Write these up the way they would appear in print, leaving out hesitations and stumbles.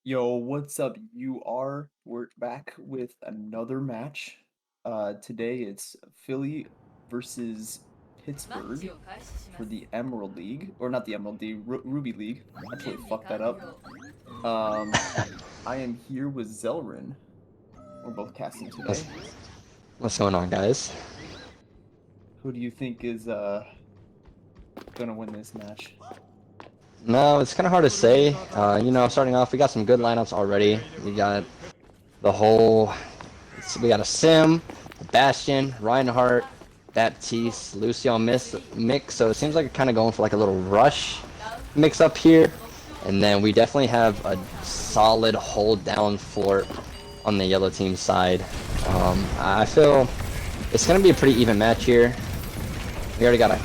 Yo, what's up? We're back with another match. Today it's Philly versus Pittsburgh for the Emerald League, or not the Emerald League, Ruby League. I totally fucked that up. Um, I am here with Zelrin. We're both casting What's, today. what's going on, guys? Who do you think is gonna win this match? No, it's kind of hard to say. Starting off, we got some good lineups already. We got the whole. We got a Sim, Bastion, Reinhardt, Baptiste, Lucio mix. So it seems like we're kind of going for like a little rush mix up here. And then we definitely have a solid hold down fort on the yellow team side. I feel it's going to be a pretty even match here. We already got a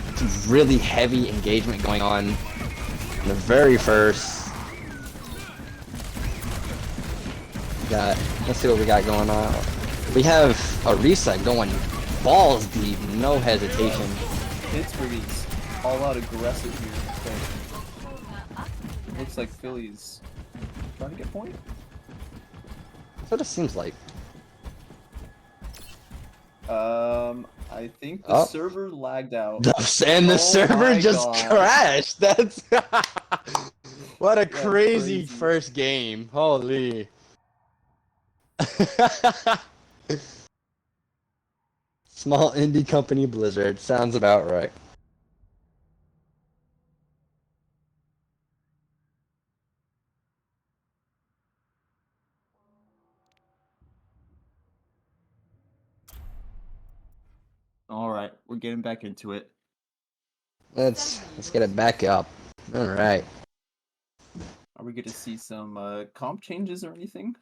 really heavy engagement going on in the very first. Let's see what we got going on. We have a reset going balls deep, no hesitation. Pittsburgh is all out aggressive here, but it looks like Philly's trying to get point. That's what it seems like. I think the server lagged out. And the server just God. crashed. That's what a crazy first game. Holy. Small indie company Blizzard. Sounds about right. All right, we're getting back into it. Let's get it back up. All right. Are we going to see some comp changes or anything?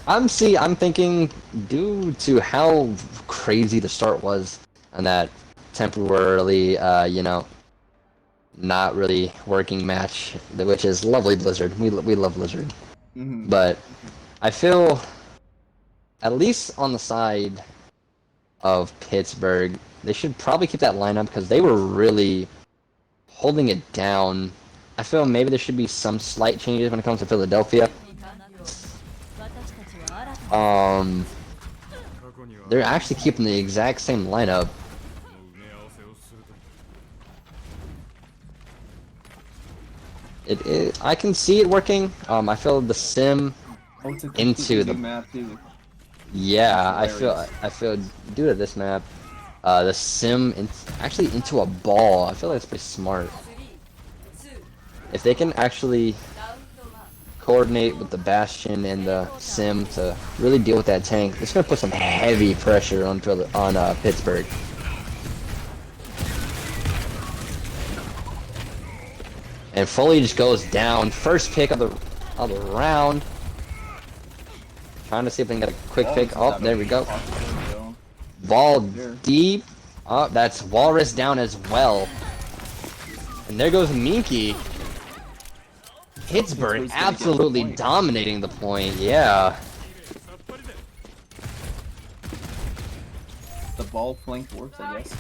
I'm thinking due to how crazy the start was and that temporarily, not really working match, which is lovely Blizzard. We love Blizzard. Mm-hmm. But I feel, at least on the side of Pittsburgh, they should probably keep that lineup because they were really holding it down. I feel maybe there should be some slight changes when it comes to Philadelphia. They're actually keeping the exact same lineup. I can see it working. I feel the sim into the map too. Yeah, I feel due to this map, the sim actually into a ball. I feel like it's pretty smart. If they can actually coordinate with the Bastion and the sim to really deal with that tank, it's gonna put some heavy pressure on Pittsburgh. And Foliage goes down. First pick of the round. Trying to see if we can get a quick pick. Oh, there we go. Ball deep. Oh, that's Walrus down as well. And there goes Minky. Pittsburgh absolutely dominating the point. Yeah. The ball flank works, I guess.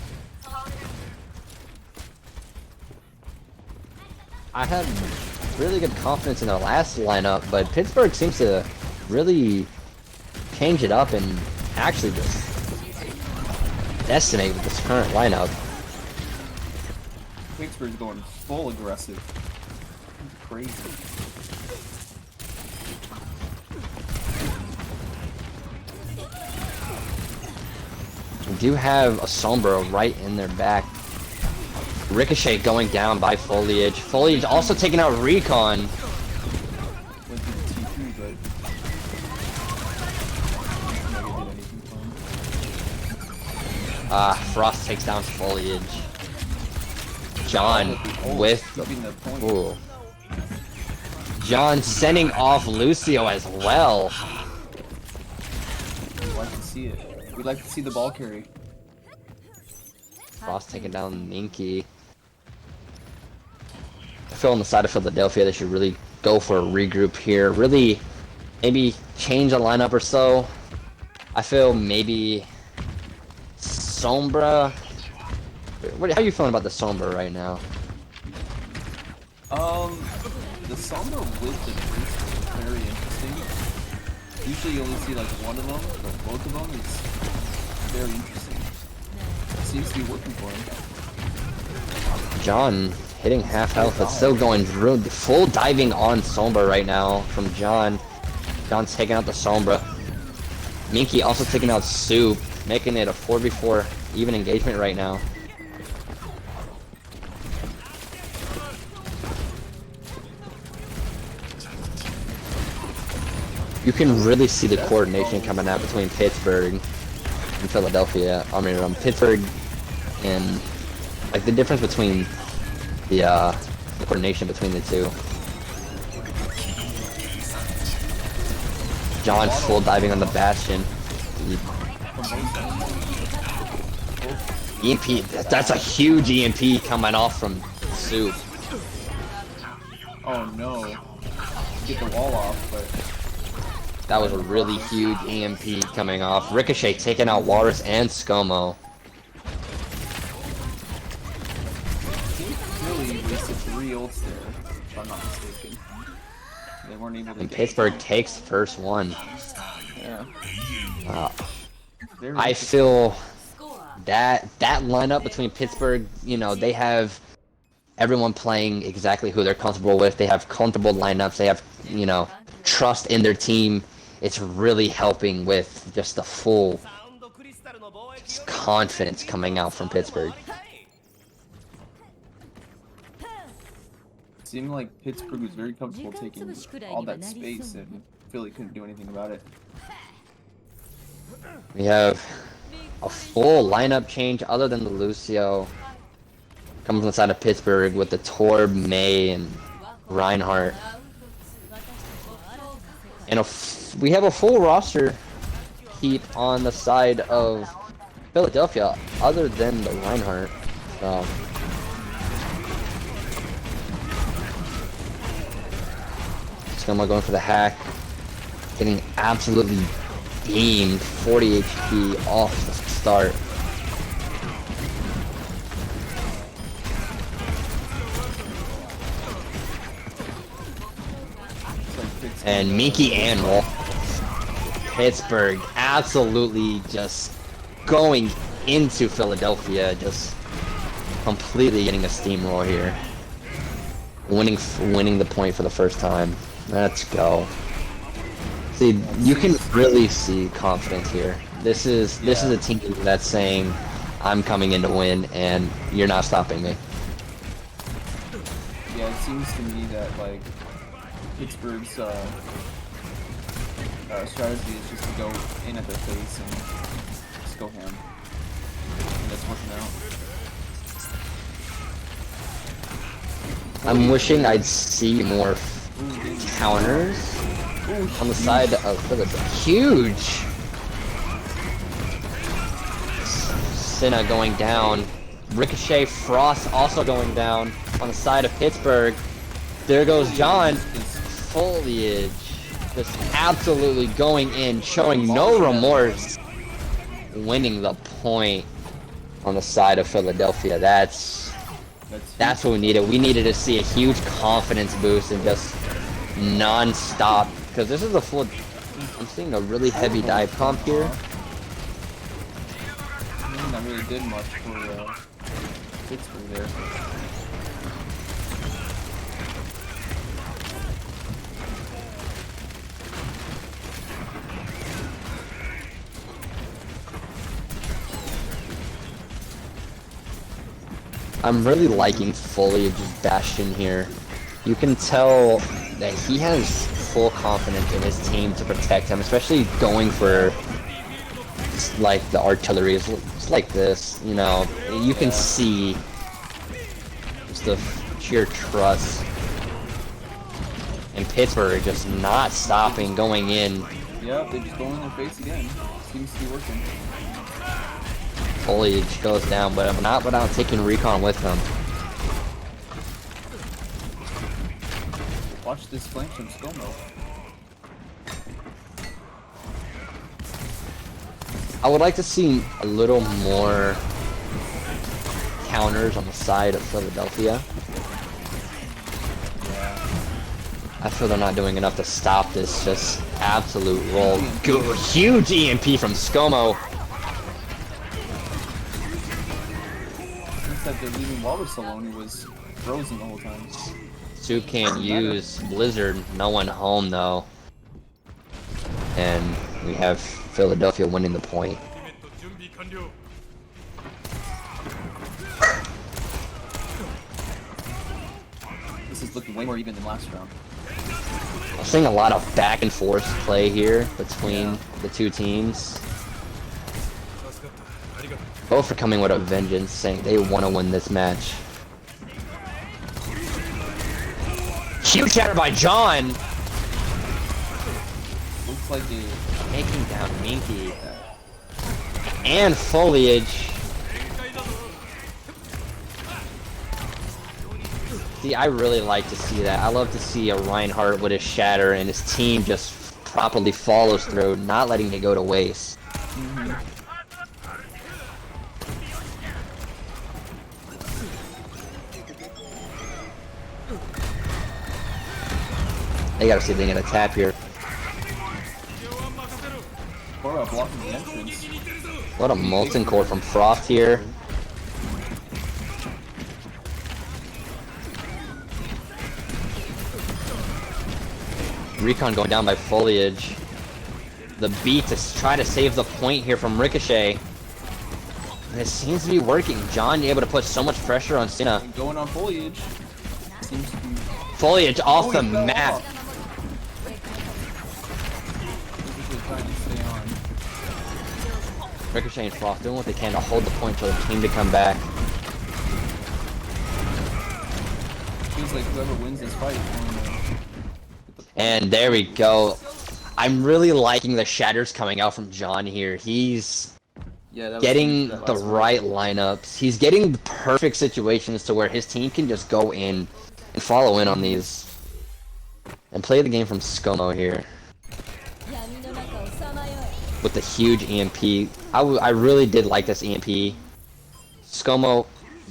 I had really good confidence in their last lineup, but Pittsburgh seems to really change it up and actually just decimate with this current lineup. Pittsburgh's going full aggressive. It's crazy. We do have a Sombra right in their back. Ricochet going down by Foliage. Foliage also taking out Recon. Frost takes down Foliage. John with the... Ooh. John sending off Lucio as well. We'd like to see it. We'd like to see the ball carry. Frost taking down Minky. I feel on the side of Philadelphia they should really go for a regroup here. Really, maybe change a lineup or so. I feel maybe Sombra. How are you feeling about the Sombra right now? The Sombra with the Tracer is very interesting. Usually you only see like one of them, but both of them is very interesting. Seems to be working for him. John hitting half health, but still going full diving on Sombra right now from John. John's taking out the Sombra. Minky also taking out Soup, making it a 4v4 even engagement right now. You can really see the coordination coming out between Pittsburgh and Philadelphia. I mean, Pittsburgh and like the difference between the coordination between the two. John full diving on the Bastion. EMP, that's a huge EMP coming off from Soup. Oh no. Get the wall off, but That was a really huge EMP coming off. Ricochet taking out Walrus and ScoMo. Philly wasted 3 ults there, if I'm not mistaken. They weren't able to And get Pittsburgh takes first one. Yeah. I feel that lineup between Pittsburgh, you know, they have everyone playing exactly who they're comfortable with. They have comfortable lineups. They have, you know, trust in their team. It's really helping with just the full confidence coming out from Pittsburgh. It seemed like Pittsburgh was very comfortable taking all that space, and Philly couldn't do anything about it. We have a full lineup change other than the Lucio. Comes from the side of Pittsburgh with the Torb, May, and Reinhardt. And we have a full roster heap on the side of Philadelphia other than the Reinhardt. So ScoMo going for the hack. Getting absolutely beamed, 40 HP off the start. And Minky and Wolf. Pittsburgh absolutely just going into Philadelphia, just completely getting a steamroll here. Winning the point for the first time. Let's go. See, you can really see confidence here. This is a team that's saying, I'm coming in to win, and you're not stopping me. Yeah, it seems to me that like Pittsburgh's strategy is just to go in at their face and just go ham. And that's working out. I'm wishing I'd see more counters on the side of Philadelphia. Huge! Senna going down. Ricochet, Frost also going down on the side of Pittsburgh. There goes John. Foliage just absolutely going in, showing no remorse, winning the point on the side of Philadelphia. That's what we needed. We needed to see a huge confidence boost and just non-stop, because this is a full. I'm seeing a really heavy dive comp here. That really did much for Pittsburgh there. I'm really liking Foliage's Bastion here. You can tell that he has full confidence in his team to protect him, especially going for like the artillery. It's like this, you know. You can see just the sheer trust. And Pittsburgh just not stopping, going in. Yep, they just go in their face again. Seems to be working. Foliage goes down, but I'm not without taking recon with them. Watch this flank from ScoMo. I would like to see a little more counters on the side of Philadelphia. I feel they're not doing enough to stop this just absolute roll. Good, huge EMP from Scomo. Looks like they're leaving Wallace alone. He was frozen the whole time. Soup can't use Blizzard. No one home though. And we have Philadelphia winning the point. This is looking way more even than last round. I'm seeing a lot of back and forth play here between the two teams. Both are coming with a vengeance, saying they want to win this match. Huge shatter by John! Looks like a Taking down Minky. And Foliage. See, I really like to see that. I love to see a Reinhardt with his shatter and his team just properly follows through, not letting it go to waste. They gotta see if they get a tap here. Bora blocking the entrance. What a molten core from Frost here. Recon going down by Foliage. The beat to try to save the point here from Ricochet. And it seems to be working. John able to put so much pressure on Cena. Going on Foliage. Seems to be... Foliage off the he fell map. off. Trying to stay on. Ricochet and Frost doing what they can to hold the point for the team to come back. Feels like whoever wins this fight is going to... And there we go. I'm really liking the shatters coming out from John here. He's getting the right lineups. He's getting the perfect situations to where his team can just go in and follow in on these. And play the game from Scomo here. With the huge EMP. I really did like this EMP. Scomo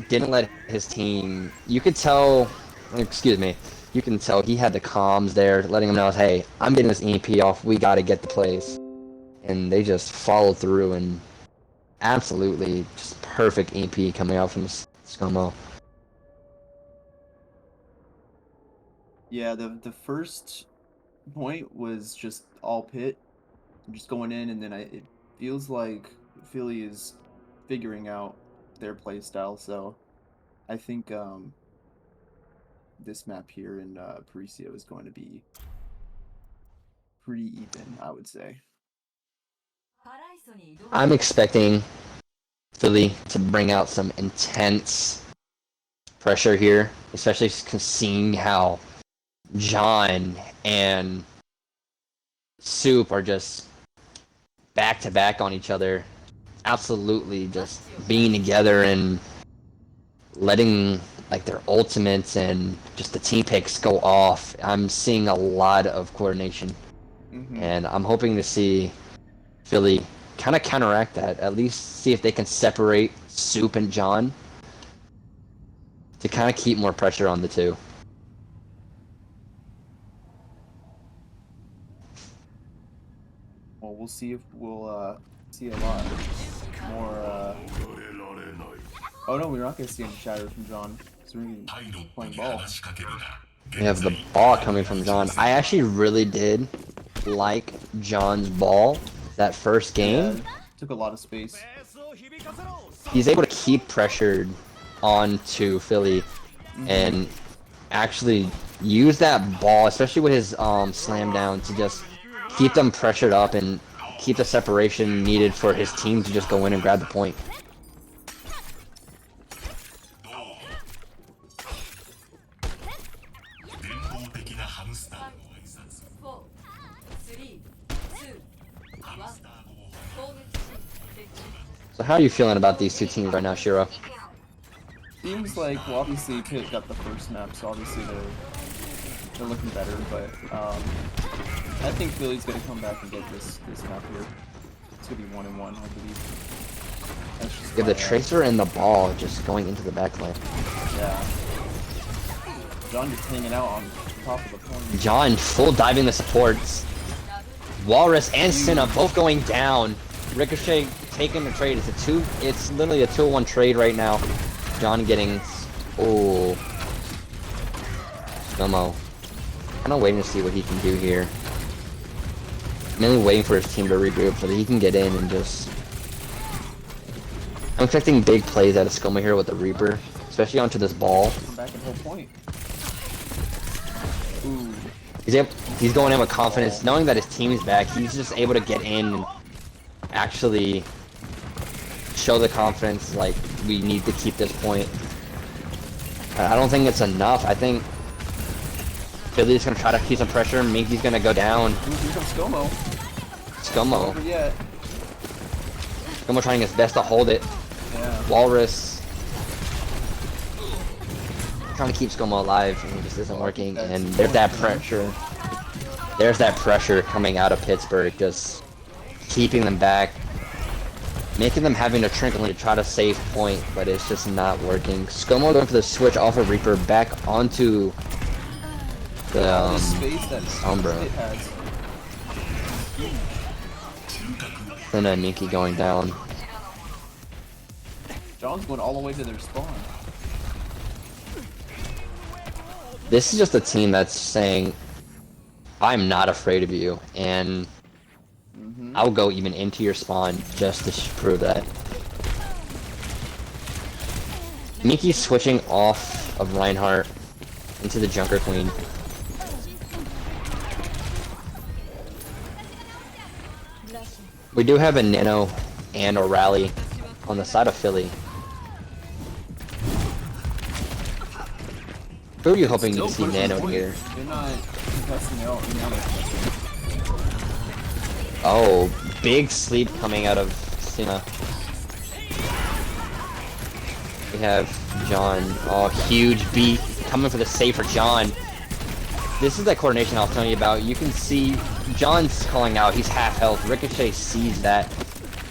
didn't let his team... You could tell... Excuse me. You can tell he had the comms there, letting them know, hey, I'm getting this EMP off, we gotta get the plays. And they just followed through and absolutely just perfect EMP coming out from Scomo. Yeah, the first point was just all pit, just going in, and then it feels like Philly is figuring out their play style, so I think this map here in Parisia is going to be pretty even, I would say. I'm expecting Philly to bring out some intense pressure here, especially seeing how John and Soup are just back to back on each other, absolutely just being together and letting like their ultimates and just the team picks go off. I'm seeing a lot of coordination, and I'm hoping to see Philly kind of counteract that, at least see if they can separate Soup and John to kind of keep more pressure on the two. Well, we'll see if we'll see a lot more. Oh no, we're not going to see any shadows from John. So we're going to be playing ball. We have the ball coming from John. I actually really did like John's ball that first game. Yeah, took a lot of space. He's able to keep pressured onto Philly and actually use that ball, especially with his slam down, to just keep them pressured up and keep the separation needed for his team to just go in and grab the point. So how are you feeling about these two teams right now, Shiro? Seems like, well, obviously Pitt got the first map, so obviously they're looking better, but I think Philly's gonna come back and get this map here. It's gonna be 1-1, I believe. That's just You have the Tracer and the ball just going into the back lane. Yeah. John just hanging out on top of the point. John full diving the supports. Walrus and Senna both going down. Ricochet taking the trade. It's literally a 2-1 trade right now. John getting Snomo. Kind of waiting to see what he can do here. Mainly waiting for his team to regroup so that he can get in and just... I'm expecting big plays out of Skomo here with the Reaper, especially onto this ball. Come back and hold point. He's going in with confidence, knowing that his team is back. He's just able to get in and actually show the confidence, like, we need to keep this point. I don't think it's enough. I think Philly's gonna try to keep some pressure. Minky's gonna go down. Here comes Skomo. Skomo. Over yet. Skomo trying his best to hold it. Yeah. Walrus trying to keep Skomo alive, and it just isn't working. And there's that pressure. There's that pressure coming out of Pittsburgh, just keeping them back, making them having to trickle to try to save point, but it's just not working. Skomo going for the switch off of Reaper back onto the Sombra. Senna and Minky going down. John's going all the way to their spawn. This is just a team that's saying, I'm not afraid of you, and I'll go even into your spawn just to prove that. Minky's switching off of Reinhardt into the Junker Queen. We do have a Nano and a Rally on the side of Philly. Who are you hoping to see Nano here? They're not contesting out. Oh, big sleep coming out of Senna. We have John. Oh, huge beat coming for the save for John. This is that coordination I was telling you about. You can see John's calling out. He's half health. Ricochet sees that.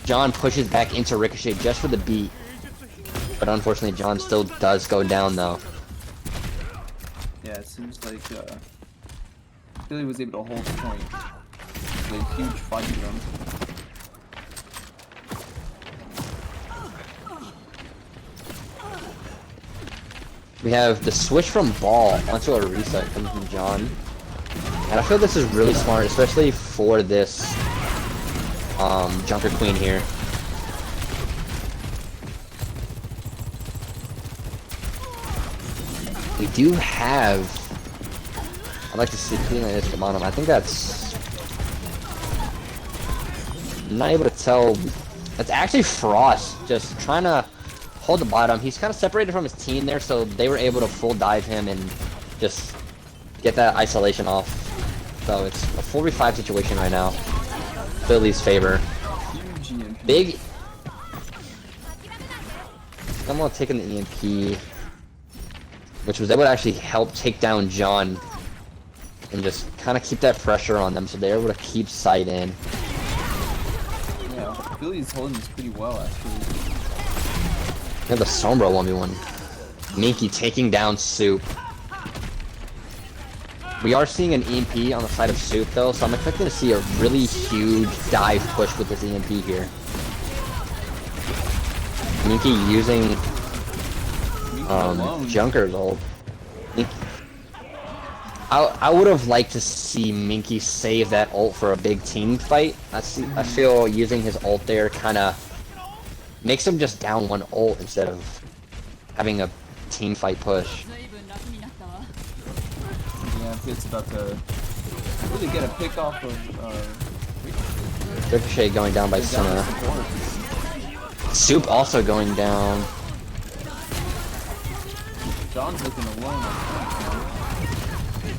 John pushes back into Ricochet just for the beat. But unfortunately, John still does go down though. Yeah, it seems like Philly was able to hold the point. It was a huge fight for them. We have the switch from ball onto a reset coming from John. And I feel this is really smart, especially for this Junker Queen here. We do have... I'd like to see Queen like this come on him. I think that's... I'm not able to tell. It's actually Frost just trying to hold the bottom. He's kind of separated from his team there, so they were able to full dive him and just get that isolation off. So it's a 4v5 situation right now. Philly's favor. Big. Someone taking the EMP, which was able to actually help take down John and just kind of keep that pressure on them, so they're able to keep sight in. Yeah, Philly's holding this pretty well, actually. We have the Sombra 1v1. Minky taking down Soup. We are seeing an EMP on the side of Soup though, so I'm expecting to see a really huge dive push with this EMP here. Minky using Junker's ult. I would have liked to see Minky save that ult for a big team fight. I feel using his ult there kind of makes him just down one ult instead of having a team fight push. Yeah, it's about to really get a pick off of Ricochet going down by Senna. Soup also going down. John's looking alone.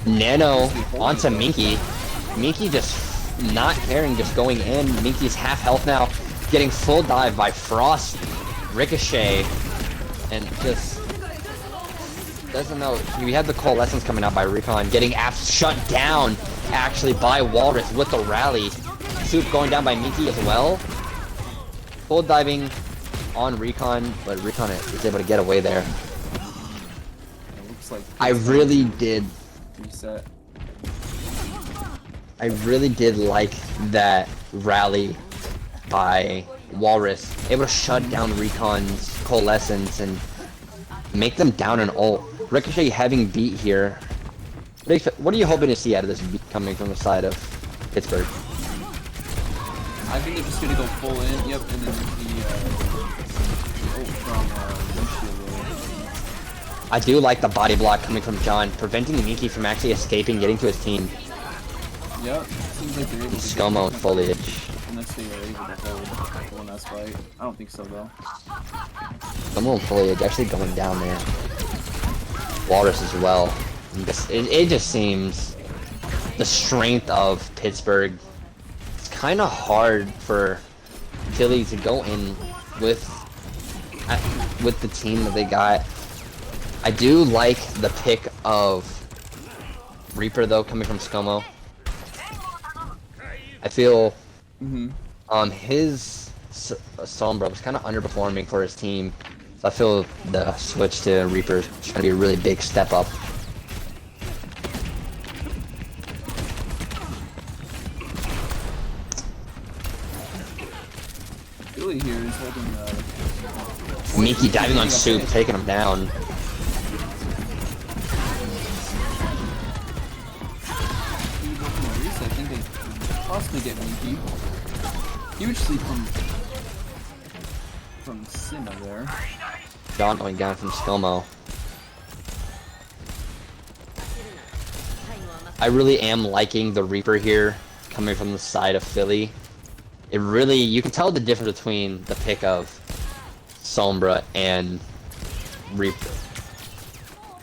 Nano onto Minky. Minky just not caring, just going in. Minky's half health now, getting full dive by Frost, Ricochet, and just doesn't know. We had the coalescence coming out by Recon, getting apps shut down actually by Walrus with the rally. Soup going down by Minky as well. Full diving on Recon, but Recon is able to get away there. It looks like I really did reset. I really did like that rally by Walrus, able to shut down Recon's Coalescence and make them down an ult. Ricochet having beat here. What are you hoping to see out of this beat coming from the side of Pittsburgh? I think they're just gonna go full in. Yep, and then the ult from Windshield. I do like the body block coming from John, preventing Miki from actually escaping, getting to his team. Yep, seems like they're able to Scomo and Foliage. Unless they are able to hold one last fight. I don't think so though. Scomo and Foliage actually going down there. Walrus as well. It just seems the strength of Pittsburgh. It's kind of hard for Philly to go in with the team that they got. I do like the pick of Reaper though, coming from Scomo. I feel his Sombra was kind of underperforming for his team, so I feel the switch to Reaper is going to be a really big step up. Billy here is holding Miki diving on Soup, taking him down. I think they possibly get Miki. Huge sleep from Sima there. John going down from Scomo. I really am liking the Reaper here, coming from the side of Philly. It really, you can tell the difference between the pick of Sombra and Reaper.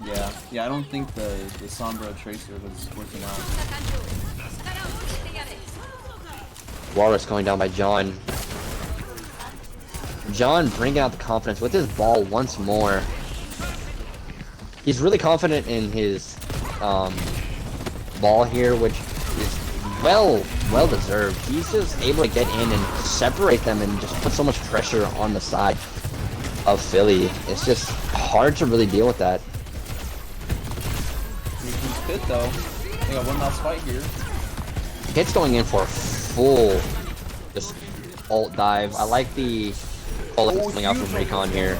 Yeah, I don't think the Sombra Tracer was working out. Walrus going down by John. John bringing out the confidence with his ball once more. He's really confident in his ball here, which is well deserved. He's just able to get in and separate them and just put so much pressure on the side of Philly. It's just hard to really deal with that. He's Pit though. They got one last fight here. Pit's going in for a full just ult dive. I like the ult coming out from Recon here.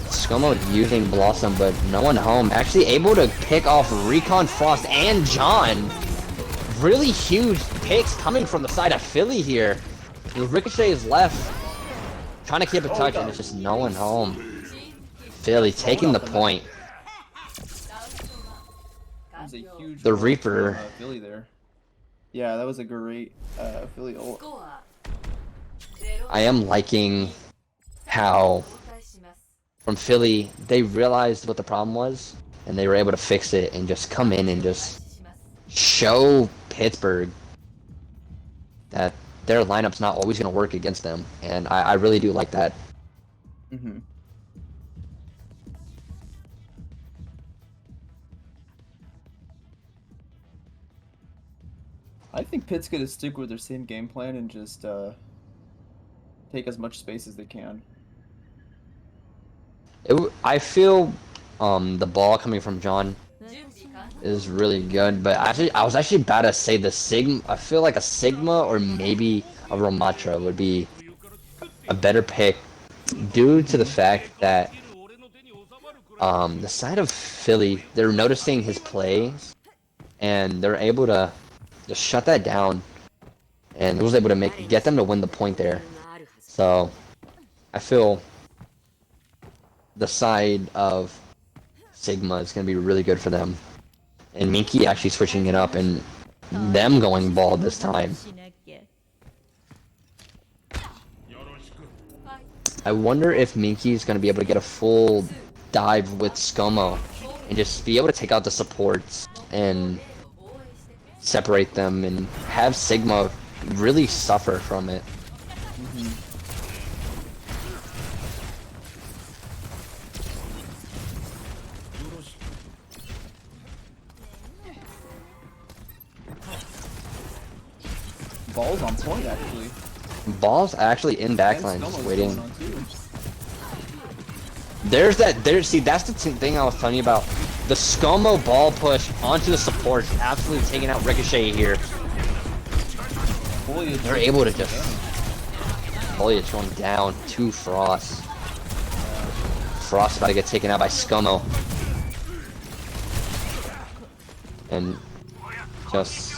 Scomo using Blossom, but no one home. Actually able to pick off Recon, Frost, and John. Really huge picks coming from the side of Philly here. The Ricochet is left, trying to keep a touch, and it's just no one home. Philly taking the point. That was a huge The Reaper. Philly there. Yeah, that was a great Philly ult. I am liking how from Philly they realized what the problem was and they were able to fix it and just come in and just show Pittsburgh that their lineup's not always going to work against them, and I really do like that. I think Pitt's gonna stick with their same game plan and just take as much space as they can. I feel the ball coming from John is really good, but I was actually about to say the Sigma. I feel like a Sigma or maybe a Ramatra would be a better pick due to the fact that the side of Philly, they're noticing his plays and they're able to just shut that down, and it was able to get them to win the point there. So I feel the side of Sigma is going to be really good for them. And Minky actually switching it up and them going ball this time. I wonder if Minky is going to be able to get a full dive with Scomo and just be able to take out the supports and separate them and have Sigma really suffer from it. Ball's on point actually. Ball's actually in backline, just waiting. There's see, that's the thing I was telling you about The ScoMo ball push onto the supports, absolutely taking out Ricochet here. They're able to just... Foliage going down to Frost. Frost about to get taken out by ScoMo. And just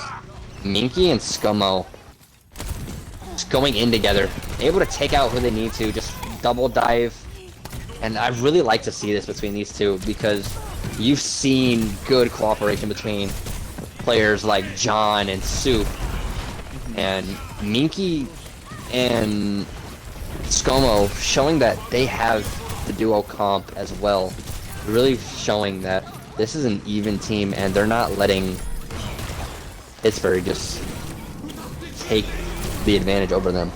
Minky and ScoMo just going in together. Able to take out who they need to, just double dive. And I really like to see this between these two because you've seen good cooperation between players like John and Soup. And Minky and ScoMo showing that they have the duo comp as well. Really showing that this is an even team and they're not letting Pittsburgh just take the advantage over them.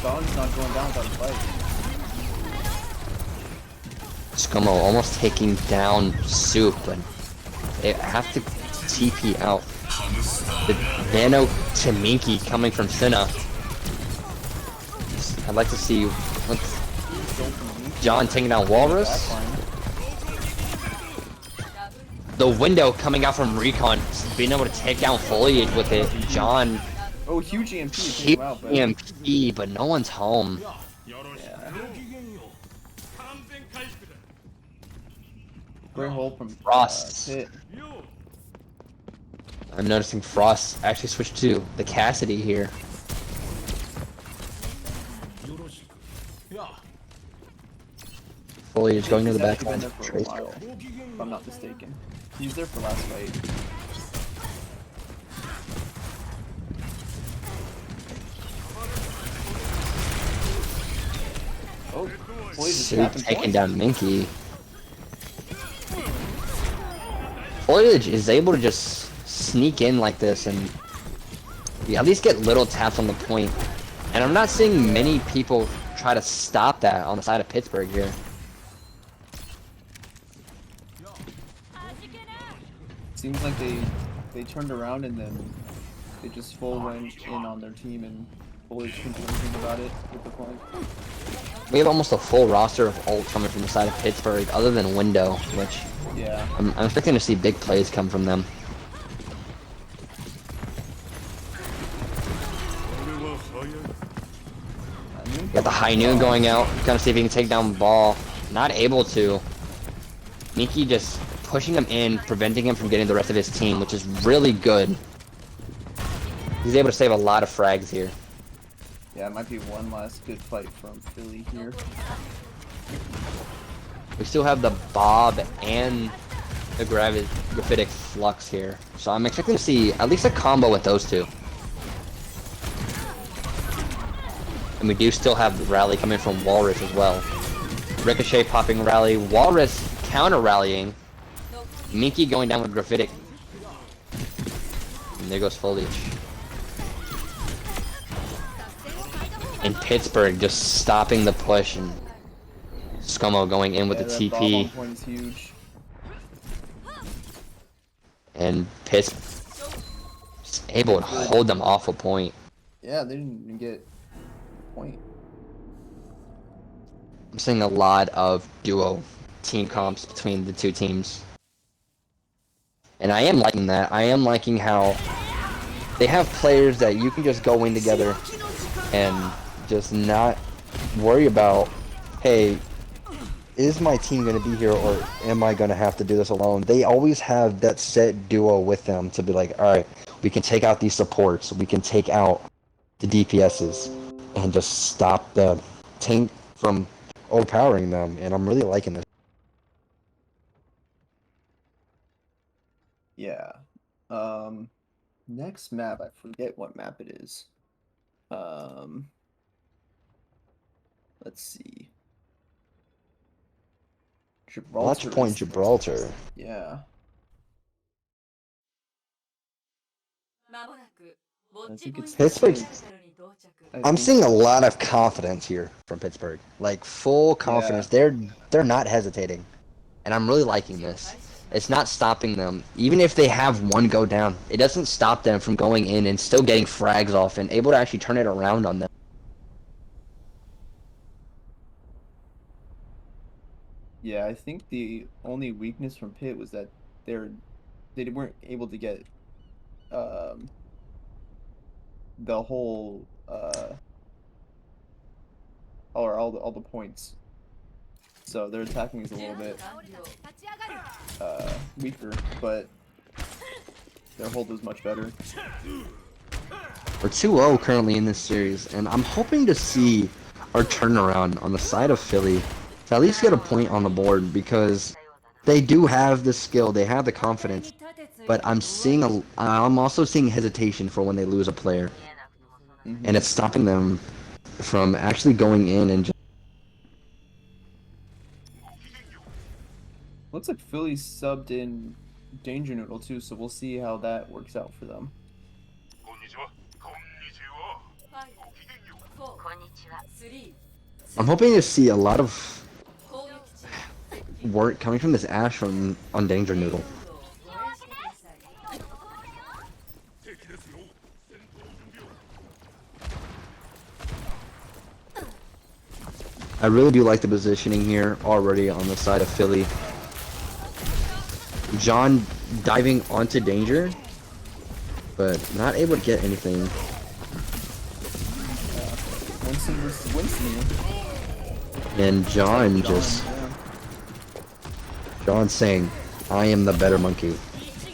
John's not going down without a fight. ScoMo almost taking down Soup, but they have to TP out. The nano to Minky coming from Cinna. I'd like to see John taking down Walrus. The window coming out from Recon, being able to take down Foliage with it. John. Oh, huge EMP. Huge EMP, but no one's home. Yeah. Great hole from Frost. Pit. I'm noticing Frost actually switched to the Cassidy here. Foliage going to the back line. For a while, if I'm not mistaken. He's there for last fight. Oh, Foliage is Soup tapping taking points. down Minky. Foliage is able to just sneak in like this and at least get little taps on the point. And I'm not seeing many people try to stop that on the side of Pittsburgh here. Seems like they turned around and then they just full went in on their team and Foliage couldn't do anything about it with the point. We have almost a full roster of ult coming from the side of Pittsburgh, other than Window, which Yeah. I'm expecting to see big plays come from them. Got the high noon going out, gonna see if he can take down Ball. Not able to. Minky just pushing him in, preventing him from getting the rest of his team, which is really good. He's able to save a lot of frags here. Yeah, it might be one last good fight from Philly here. We still have the Bob and the Graphitic Flux here. So I'm expecting to see at least a combo with those two. And we do still have the rally coming from Walrus as well. Ricochet popping rally, Walrus counter rallying. Minky going down with Graphitic. And there goes Foliage. And Pittsburgh just stopping the push and ScoMo going in with the that TP. Bob point is huge. And Pitts able to hold them off a point. Yeah, they didn't even get a point. I'm seeing a lot of duo team comps between the two teams. And I am liking that. I am liking how they have players that you can just go in together and just not worry about, hey, is my team going to be here or am I going to have to do this alone? They always have that set duo with them to be like, all right, we can take out these supports, we can take out the DPSs and just stop the tank from overpowering them. And I'm really liking this. Yeah. Next map, I forget what map it is. Let's see. Gibraltar. Launch point Gibraltar. Yeah. I think it's Pittsburgh. I I'm think- seeing a lot of confidence here from Pittsburgh. Like full confidence. They're not hesitating. And I'm really liking this. It's not stopping them. Even if they have one go down, it doesn't stop them from going in and still getting frags off and able to actually turn it around on them. Yeah, I think the only weakness from Pitt was that they're they weren't able to get um the whole all the points. So their attacking is a little bit weaker, but their hold was much better. We're 2-0 currently in this series, and I'm hoping to see our turnaround on the side of Philly to at least get a point on the board because they do have the skill, they have the confidence, but I'm also seeing hesitation for when they lose a player, and Hmm. it's stopping them from actually going in and just. Looks like Philly subbed in Danger Noodle too, so we'll see how that works out for them. I'm hoping to see a lot of work coming from this Ash from on Danger Noodle. I really do like the positioning here already on the side of Philly. John diving onto Danger, but not able to get anything. Winston versus Winston. And John just... Yeah. John saying, I am the better monkey.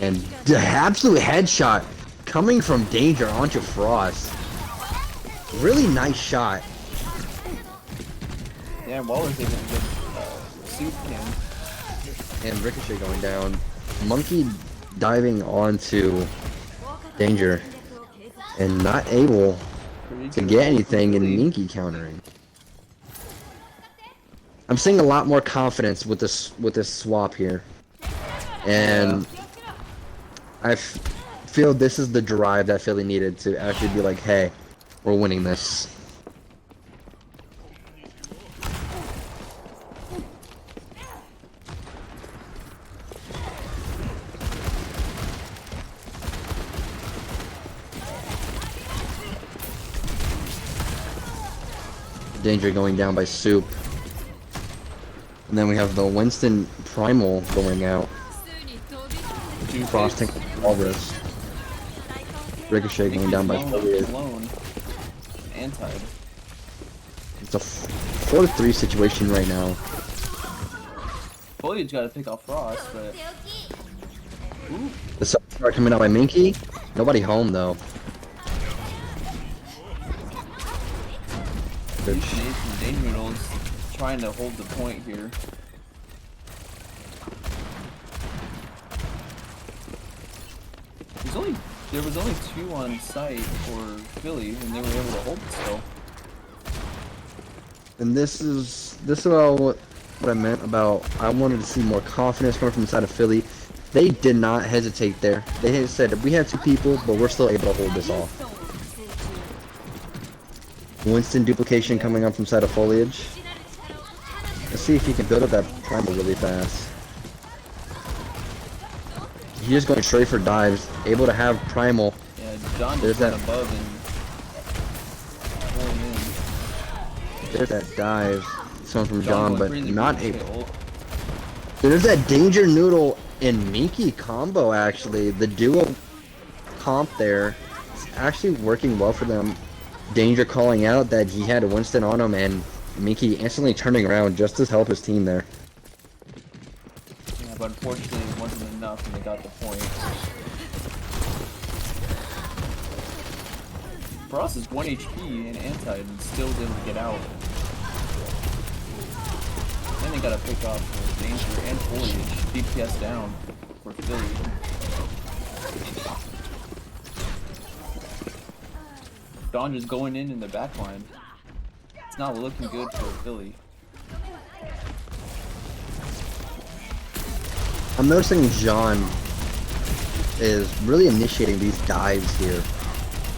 And the absolute headshot coming from Danger onto Frost. Really nice shot. Yeah, Waller's able to get soup can. And Ricochet going down. Monkey diving onto Danger. And not able to get anything, and Minky countering. I'm seeing a lot more confidence with this swap here. And I feel this is the drive that Philly needed to actually be like, hey, we're winning this. Danger going down by Soup. And then we have the Winston Primal going out. Frosting all this. Ricochet going down by Philly. Anti. It's a 4-3 situation right now. Foliage got to pick off Frost, but ooh. The sub coming out by Minky. Nobody home though. Danger Noodle's trying to hold the point here. There was only 2 on site for Philly, and they were able to hold it still. And this is what I meant about I wanted to see more confidence coming from the side of Philly. They did not hesitate there. They said we have 2 people, but we're still able to hold this off. Winston duplication coming up from side of Foliage. Let's see if he can build up that primal really fast. He's just going straight for dives, able to have primal. Yeah, John just went above and pulling in. There's that dive. It's coming from John, but not able. There's that Danger Noodle and Minky combo actually. The duo comp there is actually working well for them. Danger calling out that he had a Winston on him, and Minky instantly turning around just to help his team there. Yeah, but unfortunately it wasn't enough and they got the point. Frost is 1 HP and anti and still didn't get out. And they gotta pick off Danger and Foliage. DPS down for Philly. Dawn just going in the back line. It's not looking good for Philly. I'm noticing John is really initiating these dives here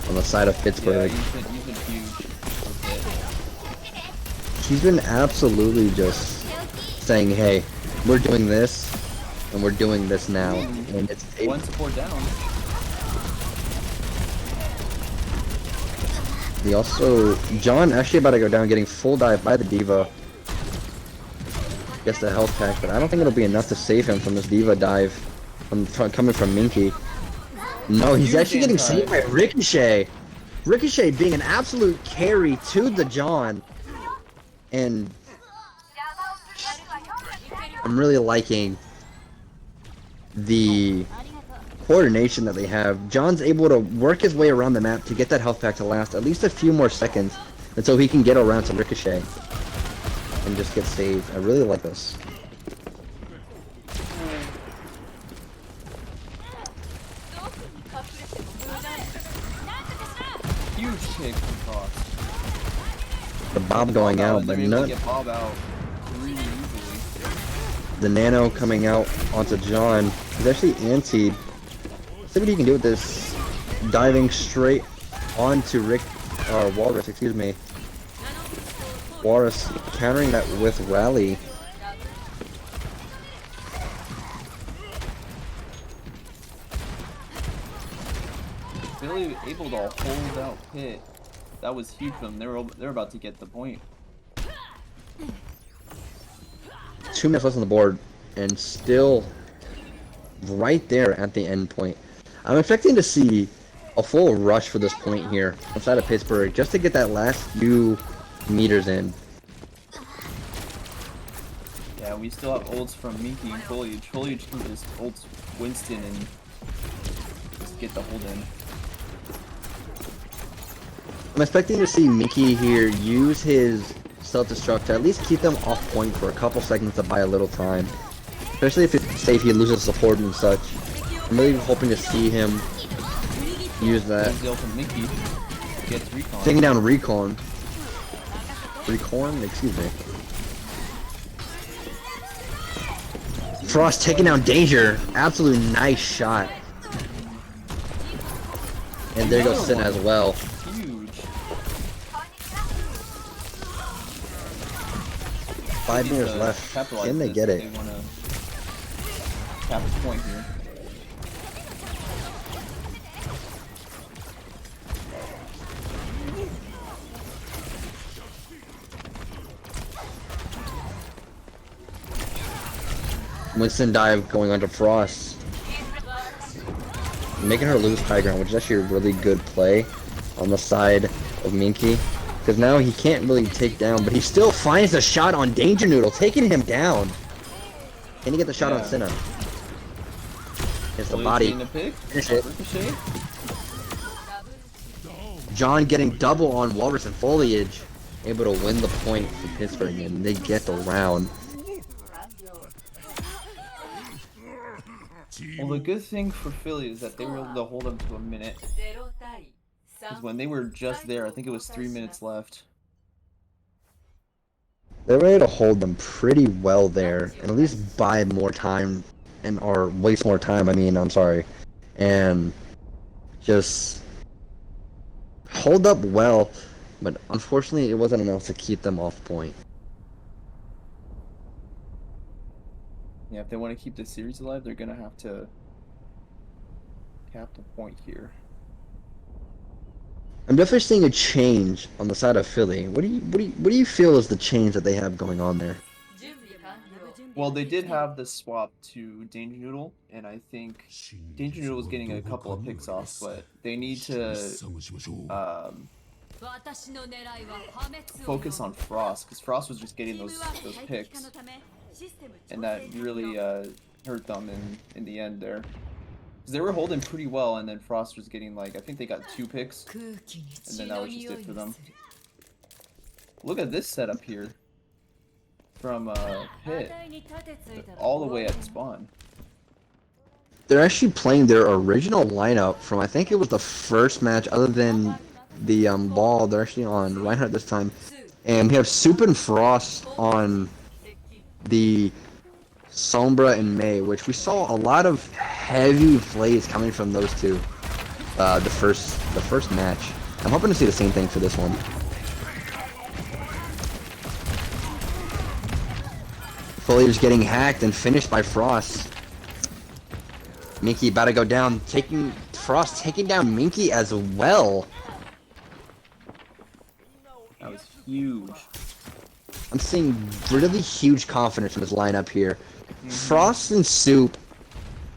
on the side of Pittsburgh. Yeah, he's been huge. He's been absolutely just saying, hey, we're doing this, and we're doing this now. And it's one support down. He also, John actually about to go down, getting full dive by the Diva. Gets the health pack, but I don't think it'll be enough to save him from this Diva dive coming from Minky. No, he's Huge actually getting anti. saved by Ricochet. Ricochet being an absolute carry to the John. And I'm really liking the coordination that they have. John's able to work his way around the map to get that health pack to last at least a few more seconds until he can get around to Ricochet and just get saved. I really like this. Huge kick from Cross. The Bob going out, but not get Bob out really easily. the Nano coming out onto John. He's actually antied. See what he can do with this. Diving straight onto Walrus, excuse me. Walrus countering that with Rally. Philly able to hold out Pit. That was huge for them. They're about to get the point. 2 minutes left on the board, and still right there at the end point. I'm expecting to see a full rush for this point here outside of Pittsburgh, just to get that last few meters in. Yeah, we still have ults from Minky and Foliage. Foliage can just ult Winston and just get the hold in. I'm expecting to see Mickey here use his self-destruct to at least keep them off point for a couple seconds to buy a little time. Especially if it's safe, he loses support and such. I'm really hoping to see him use that. Mickey gets Recon. Taking down Recon. Recon? Excuse me. Frost taking down Danger. Absolute nice shot. And there goes Sin as well. Huge. 5 minutes left. Can they get it? They want to cap this point here. Winston dive going onto Frost. Making her lose high ground, which is actually a really good play on the side of Minky. Because now he can't really take down, but he still finds a shot on Danger Noodle, taking him down. Can he get the shot on Senna? It's the body. Finish it. John getting double on Walrus and Foliage. Able to win the point for Pittsburgh, and they get the round. Well, the good thing for Philly is that they were able to hold them to a minute. Because when they were just there, I think it was 3 minutes left. They were able to hold them pretty well there, and at least buy more time, or waste more time, I'm sorry. And just hold up well, but unfortunately it wasn't enough to keep them off point. Yeah, if they want to keep the series alive, they're going to have to cap the point here. I'm definitely seeing a change on the side of Philly. What do you feel is the change that they have going on there? Well, they did have the swap to Danger Noodle, and I think Danger Noodle was getting a couple of picks off, but they need to focus on Frost, because Frost was just getting those picks, and that really hurt them in the end there. Because they were holding pretty well, and then Frost was getting, like, I think they got 2 picks, and then that was just it for them. Look at this setup here from Pit, all the way at spawn. They're actually playing their original lineup from, I think it was the first match, other than the ball. They're actually on Reinhardt this time. And we have Soup and Frost on the Sombra and May, which we saw a lot of heavy plays coming from those two. The first match. I'm hoping to see the same thing for this one. Foliage getting hacked and finished by Frost. Minky about to go down, Frost taking down Minky as well. That was huge. I'm seeing really huge confidence from his lineup here. Mm-hmm. Frost and Soup,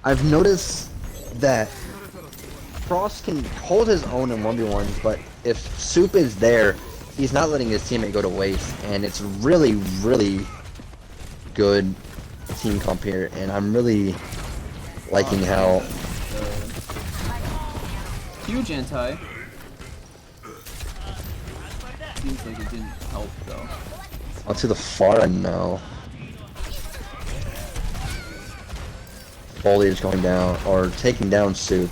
I've noticed that Frost can hold his own in 1v1s, but if Soup is there, he's not letting his teammate go to waste, and it's really, really good team comp here, and I'm really liking how... Huge anti. Seems like it didn't help though. Oh, to the far end now. Foliage going down, or taking down Soup.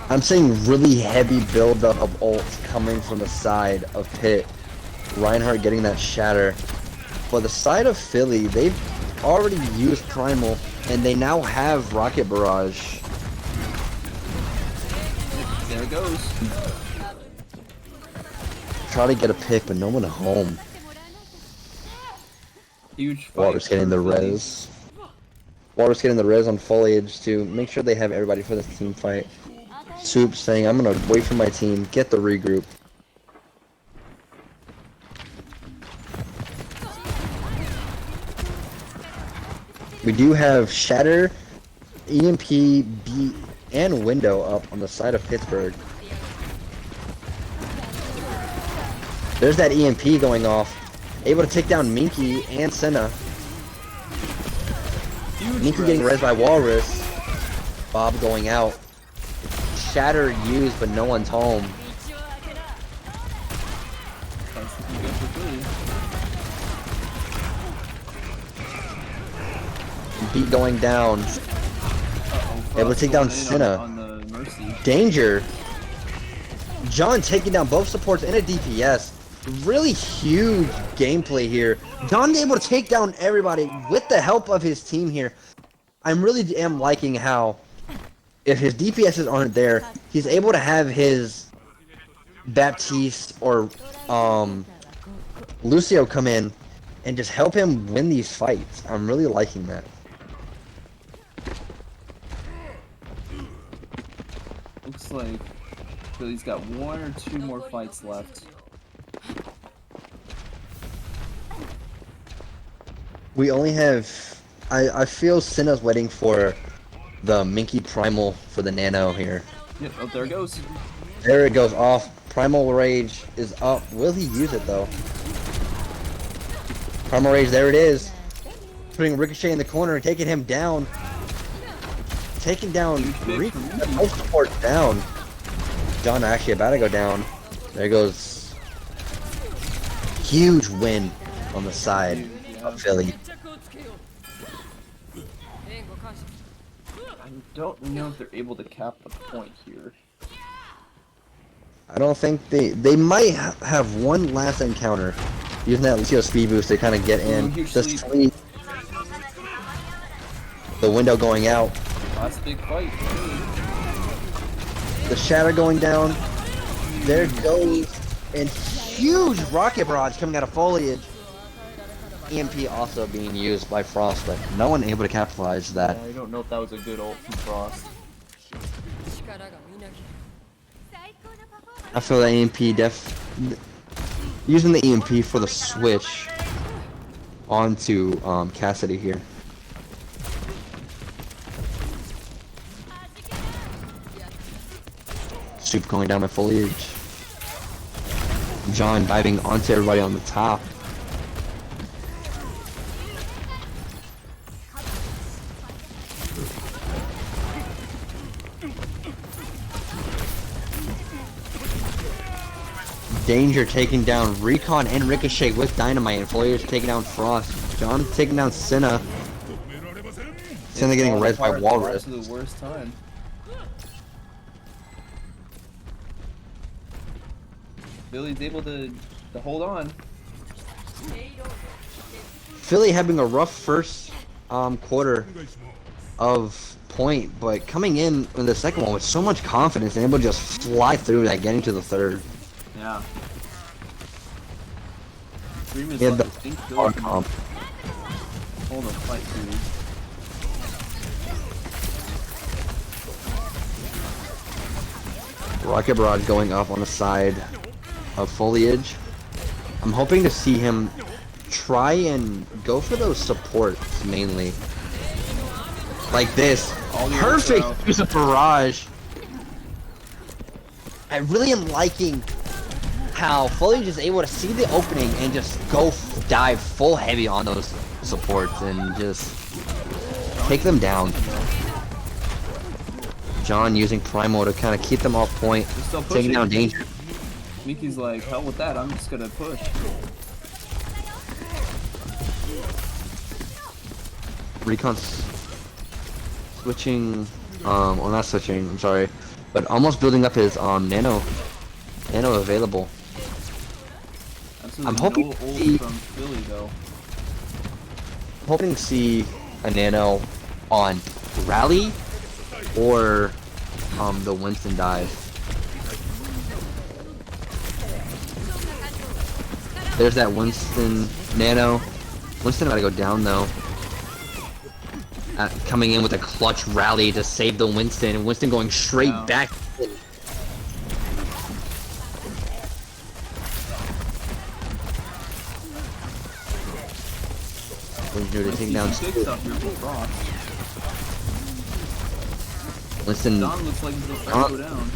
I'm seeing really heavy buildup of ults coming from the side of Pit. Reinhardt getting that shatter. But the side of Philly, they've already used Primal, and they now have Rocket Barrage. There it goes. Try to get a pick, but no one home. Huge fight. Water's getting the Philly. res. Water's getting the res on Foliage to make sure they have everybody for this team fight. Soup saying, I'm gonna wait for my team, get the regroup. We do have Shatter, EMP, B, and Window up on the side of Pittsburgh. There's that EMP going off. Able to take down Minky and Senna. Minky getting res by Walrus. Bob going out. Shatter used, but no one's home. That's looking good for Philly. Beat going down. Able to take down Senna. On the Mercy. Danger. John taking down both supports and a DPS. Really huge gameplay here. John able to take down everybody with the help of his team here. I really am liking how, if his DPSs aren't there, he's able to have his Baptiste or Lucio come in and just help him win these fights. I'm really liking that. Looks like Philly's got one or two more fights left. We only have... I feel Senna's waiting for the Minky Primal for the Nano here. Yep, oh, there it goes. There it goes off. Primal Rage is up. Will he use it though? Primal Rage, there it is. Putting Ricochet in the corner and taking him down. Taking down both supports down. John actually about to go down. There goes. Huge win on the side of Philly. I don't know if they're able to cap the point here. I don't think they might have one last encounter using that Lucio speed boost to kind of get in. The sleep. The window going out. Last big fight. The shatter going down. There goes. And huge rocket barrage coming out of Foliage. EMP also being used by Frost, but no one able to capitalize that. I don't know if that was a good ult from Frost. I feel that EMP using the EMP for the switch onto Cassidy here. Soup going down my Foliage. John diving onto everybody on the top. Danger taking down Recon and Ricochet with Dynamite, and Foliage taking down Frost. John taking down Senna. Senna getting res by Walrus. To the worst time. Billy's able to hold on. Philly having a rough first quarter of point, but coming in the second one with so much confidence and able to just fly through that, getting to the third. Yeah. Dream is Yeah, like, the I think hard Billy comp. can hold a fight through. Rocket Barrage going up on the side of Foliage. I'm hoping to see him try and go for those supports mainly. Like this. Perfect use of Barrage. I really am liking how Foliage is able to see the opening and just go dive full heavy on those supports and just take them down. John using Primal to kind of keep them off point, taking down Danger. Mickey's like, hell with that, I'm just gonna push. Recon's switching, well not switching, I'm sorry, but almost building up his Nano available. Absolutely. I'm hoping no ult from Philly though. Hoping to see a Nano on Rally or the Winston dive. There's that Winston Nano. Winston gotta go down though. Coming in with a clutch rally to save the Winston, and Winston going straight back. To take down Winston. John looks like he's about to go down.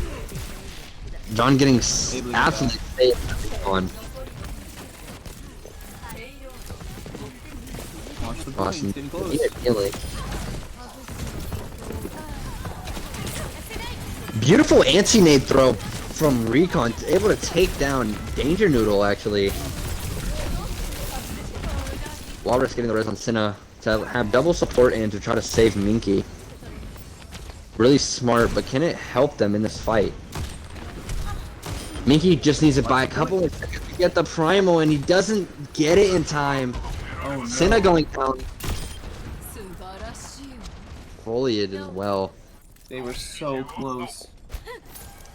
John getting absolutely saved on. Watch the point, getting close. Beautiful anti-nade throw from Recon, able to take down Danger Noodle actually. Walrus getting the res on Senna to have double support and to try to save Minky. Really smart, but can it help them in this fight? Minky just needs to buy a couple of seconds to get the Primal, and he doesn't get it in time. Oh, no. Senna going down. Foliage as well. They were so close.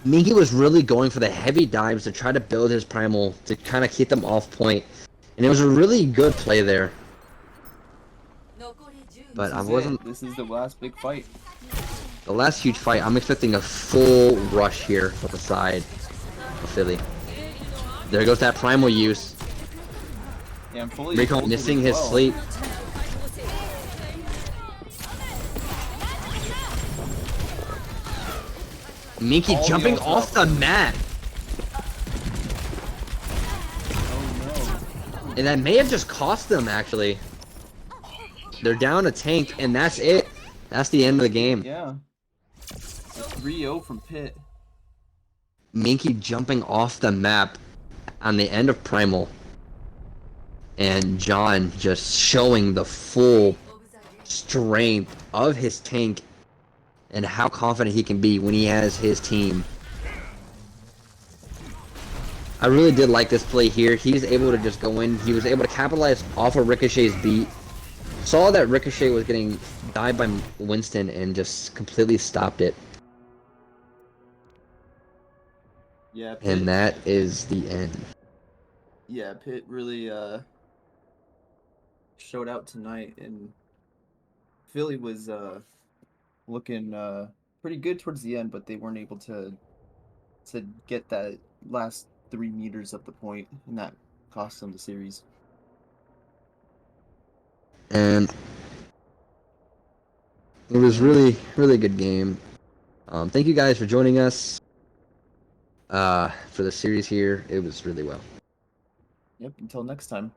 Minky was really going for the heavy dives to try to build his Primal to kind of keep them off point. And it was a really good play there. But I wasn't... This is the last big fight. The last huge fight, I'm expecting a full rush here from the side of Philly. There goes that Primal use. Yeah, I'm fully Rico missing his sleep. Minky jumping off the mat. And that may have just cost them, actually. They're down a tank, and that's it. That's the end of the game. Yeah. A 3-0 from Pitt. Minky jumping off the map on the end of Primal. And John just showing the full strength of his tank and how confident he can be when he has his team. I really did like this play here. He was able to just go in. He was able to capitalize off of Ricochet's beat. Saw that Ricochet was getting died by Winston and just completely stopped it. Yeah, Pitt, and that is the end. Yeah, Pitt really showed out tonight, and Philly was looking pretty good towards the end, but they weren't able to get that last 3 meters of the point, and that cost them the series. And it was really, really good game. Thank you guys for joining us for the series here. It was really well. Yep, until next time.